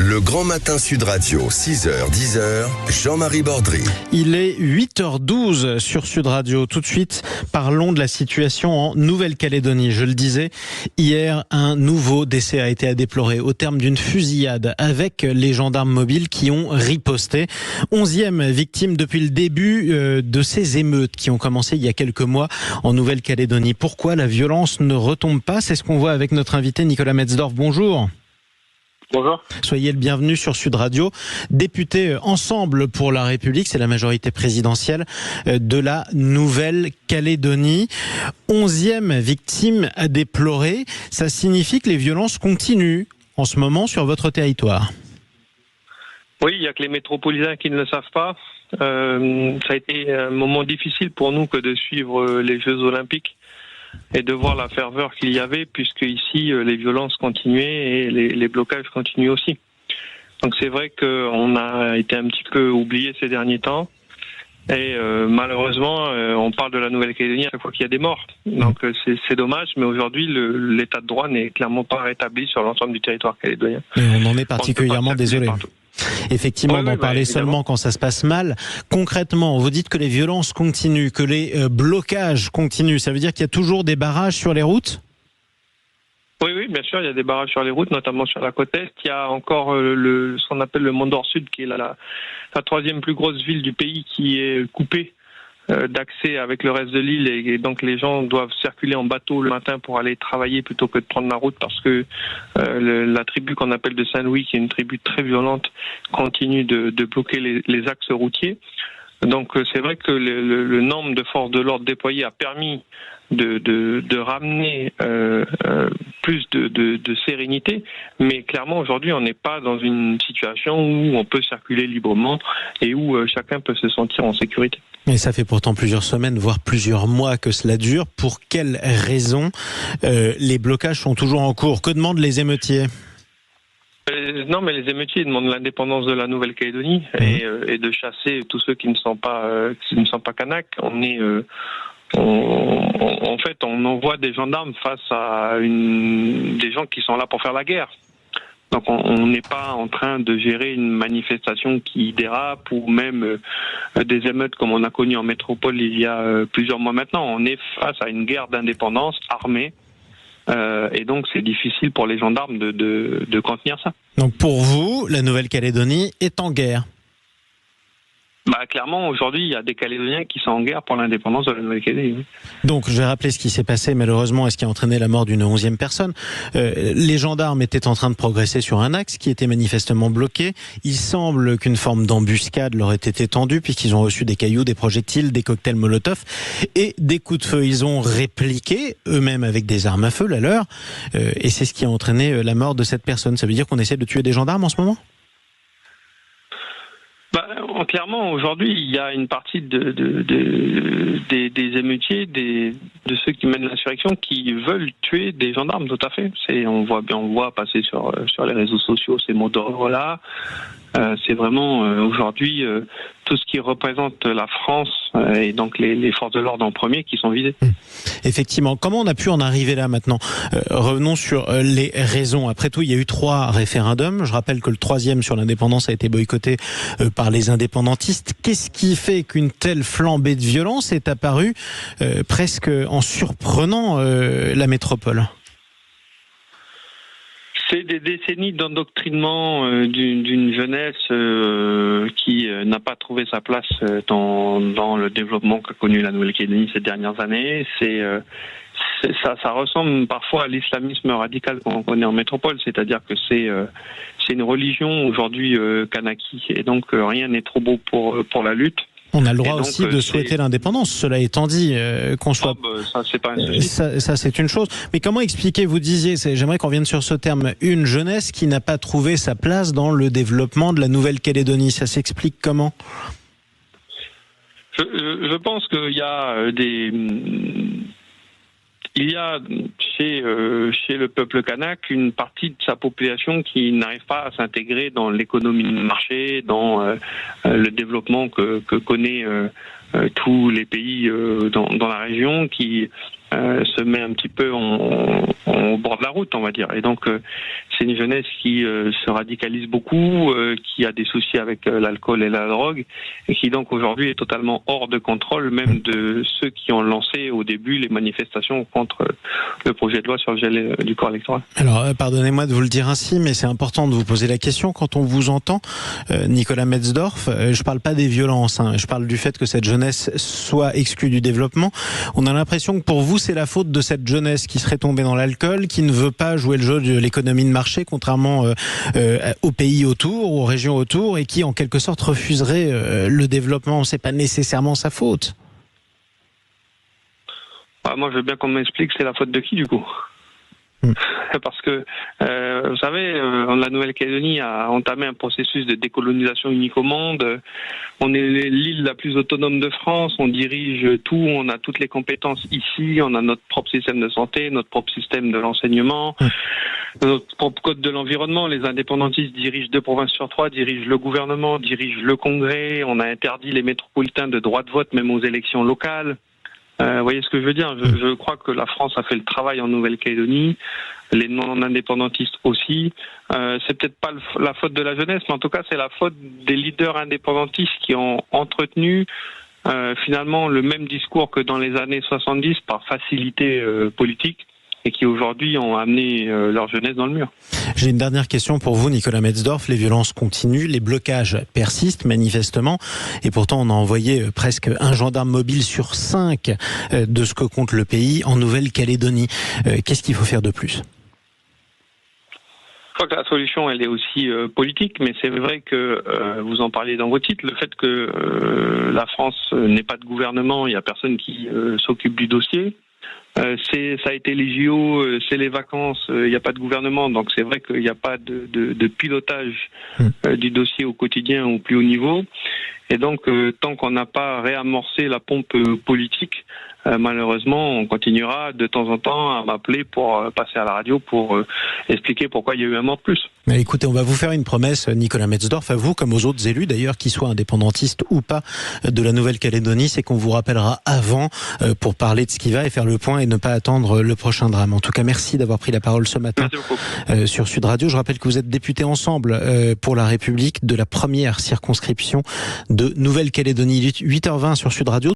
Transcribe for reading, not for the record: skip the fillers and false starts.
Le Grand Matin Sud Radio, 6h, 10h, Jean-Marie Bordry. Il est 8h12 sur Sud Radio. Tout de suite, parlons de la situation en Nouvelle-Calédonie. Je le disais, hier, un nouveau décès a été à déplorer au terme d'une fusillade avec les gendarmes mobiles qui ont riposté. 11e victime depuis le début de ces émeutes qui ont commencé il y a quelques mois en Nouvelle-Calédonie. Pourquoi la violence ne retombe pas? C'est ce qu'on voit avec notre invité Nicolas Metzdorf. Bonjour. Bonjour. Soyez le bienvenu sur Sud Radio. Député Ensemble pour la République, c'est la majorité présidentielle de la Nouvelle-Calédonie. 11e victime à déplorer. Ça signifie que les violences continuent en ce moment sur votre territoire. Oui, il n'y a que les métropolitains qui ne le savent pas. Ça a été un moment difficile pour nous que de suivre les Jeux Olympiques et de voir la ferveur qu'il y avait, puisque ici les violences continuaient et les blocages continuent aussi. Donc c'est vrai qu'on a été un petit peu oublié ces derniers temps. Et malheureusement, on parle de la Nouvelle-Calédonie à chaque fois qu'il y a des morts. Donc c'est dommage, mais aujourd'hui, l'état de droit n'est clairement pas rétabli sur l'ensemble du territoire calédonien. Et on en est particulièrement désolé. Effectivement, d'en parler seulement quand ça se passe mal. Concrètement, vous dites que les violences continuent, que les blocages continuent. Ça veut dire qu'il y a toujours des barrages sur les routes ? Oui, bien sûr, il y a des barrages sur les routes, notamment sur la côte Est. Il y a encore ce qu'on appelle le Mont-d'Or Sud, qui est la troisième plus grosse ville du pays, qui est coupée d'accès avec le reste de l'île, et donc les gens doivent circuler en bateau le matin pour aller travailler plutôt que de prendre la route, parce que la tribu qu'on appelle de Saint-Louis, qui est une tribu très violente, continue de bloquer les axes routiers. Donc c'est vrai que le nombre de forces de l'ordre déployées a permis de ramener plus de sérénité, mais clairement aujourd'hui on n'est pas dans une situation où on peut circuler librement et où chacun peut se sentir en sécurité. Mais ça fait pourtant plusieurs semaines, voire plusieurs mois que cela dure. Pour quelles raisons les blocages sont toujours en cours? Que demandent les émeutiers? Non, mais les émeutiers demandent l'indépendance de la Nouvelle-Calédonie et de chasser tous ceux qui ne sont pas Kanaks. En fait, on envoie des gendarmes face à des gens qui sont là pour faire la guerre. Donc on n'est pas en train de gérer une manifestation qui dérape ou même des émeutes comme on a connu en métropole il y a plusieurs mois maintenant. On est face à une guerre d'indépendance armée. Et donc c'est difficile pour les gendarmes de contenir ça. Donc pour vous, la Nouvelle-Calédonie est en guerre? Clairement, aujourd'hui, il y a des Calédoniens qui sont en guerre pour l'indépendance de la Nouvelle-Calédonie. Donc, je vais rappeler ce qui s'est passé, malheureusement, et ce qui a entraîné la mort d'une 11e personne. Les gendarmes étaient en train de progresser sur un axe qui était manifestement bloqué. Il semble qu'une forme d'embuscade leur ait été tendue, puisqu'ils ont reçu des cailloux, des projectiles, des cocktails Molotov et des coups de feu. Ils ont répliqué, eux-mêmes avec des armes à feu, la leur, et c'est ce qui a entraîné la mort de cette personne. Ça veut dire qu'on essaie de tuer des gendarmes en ce moment ? Clairement, aujourd'hui, il y a une partie des émeutiers, de ceux qui mènent l'insurrection, qui veulent tuer des gendarmes, tout à fait. On voit passer sur les réseaux sociaux ces mots d'ordre-là. C'est vraiment aujourd'hui tout ce qui représente la France et donc les forces de l'ordre en premier qui sont visées. Effectivement. Comment on a pu en arriver là maintenant? Revenons sur les raisons. Après tout, il y a eu 3 référendums. Je rappelle que le 3e sur l'indépendance a été boycotté par les indépendantistes. Qu'est-ce qui fait qu'une telle flambée de violence est apparue presque en surprenant la métropole? C'est des décennies d'endoctrinement d'une jeunesse qui n'a pas trouvé sa place dans le développement qu'a connu la Nouvelle-Calédonie ces dernières années. Ça ressemble parfois à l'islamisme radical qu'on connaît en métropole, c'est-à-dire que c'est une religion aujourd'hui kanaki, et donc rien n'est trop beau pour la lutte. On a le droit aussi de souhaiter l'indépendance, cela étant dit, qu'on soit... ça, c'est pas un souci. Ça, c'est une chose. Mais comment expliquer, vous disiez, j'aimerais qu'on revienne sur ce terme, une jeunesse qui n'a pas trouvé sa place dans le développement de la Nouvelle-Calédonie. Ça s'explique comment? Je pense qu'il y a Il y a chez le peuple kanak une partie de sa population qui n'arrive pas à s'intégrer dans l'économie de marché, dans le développement que connaît tous les pays dans la région, qui se met un petit peu au bord de la route, on va dire. Et donc, c'est une jeunesse qui se radicalise beaucoup, qui a des soucis avec l'alcool et la drogue, et qui donc aujourd'hui est totalement hors de contrôle, même de ceux qui ont lancé au début les manifestations contre le projet de loi sur le gel du corps électoral. Alors, pardonnez-moi de vous le dire ainsi, mais c'est important de vous poser la question. Quand on vous entend, Nicolas Metzdorf, je parle pas des violences, je parle du fait que cette jeunesse soit exclue du développement. On a l'impression que pour vous, c'est la faute de cette jeunesse qui serait tombée dans l'alcool, qui ne veut pas jouer le jeu de l'économie de marché, contrairement aux pays autour, aux régions autour, et qui en quelque sorte refuserait le développement. C'est pas nécessairement sa faute. Moi, je veux bien qu'on m'explique c'est la faute de qui, du coup. Parce que, vous savez, la Nouvelle-Calédonie a entamé un processus de décolonisation unique au monde. On est l'île la plus autonome de France, on dirige tout, on a toutes les compétences ici, on a notre propre système de santé, notre propre système de l'enseignement, notre propre code de l'environnement. Les indépendantistes dirigent 2 provinces sur 3, dirigent le gouvernement, dirigent le Congrès. On a interdit les métropolitains de droit de vote, même aux élections locales. Vous voyez ce que je veux dire ? Je crois que la France a fait le travail en Nouvelle-Calédonie, les non-indépendantistes aussi. C'est peut-être pas la faute de la jeunesse, mais en tout cas c'est la faute des leaders indépendantistes qui ont entretenu finalement le même discours que dans les années 70 par facilité politique, et qui aujourd'hui ont amené leur jeunesse dans le mur. J'ai une dernière question pour vous, Nicolas Metzdorf. Les violences continuent, les blocages persistent manifestement, et pourtant on a envoyé presque un gendarme mobile sur 5 de ce que compte le pays en Nouvelle-Calédonie. Qu'est-ce qu'il faut faire de plus ? Je crois que la solution, elle est aussi politique, mais c'est vrai que vous en parliez dans vos titres, le fait que la France n'ait pas de gouvernement, il n'y a personne qui s'occupe du dossier. Ça a été les JO, c'est les vacances, il n'y a pas de gouvernement, donc c'est vrai qu'il n'y a pas de pilotage du dossier au quotidien au plus haut niveau. Et donc, tant qu'on n'a pas réamorcé la pompe politique, malheureusement, on continuera de temps en temps à m'appeler pour passer à la radio pour expliquer pourquoi il y a eu un mort de plus. Mais écoutez, on va vous faire une promesse, Nicolas Metzdorf, à vous comme aux autres élus d'ailleurs, qu'ils soient indépendantistes ou pas de la Nouvelle-Calédonie, c'est qu'on vous rappellera avant pour parler de ce qui va et faire le point et ne pas attendre le prochain drame. En tout cas, merci d'avoir pris la parole ce matin sur Sud Radio. Je rappelle que vous êtes député Ensemble pour la République de la première circonscription de Nouvelle-Calédonie. 8h20 sur Sud Radio.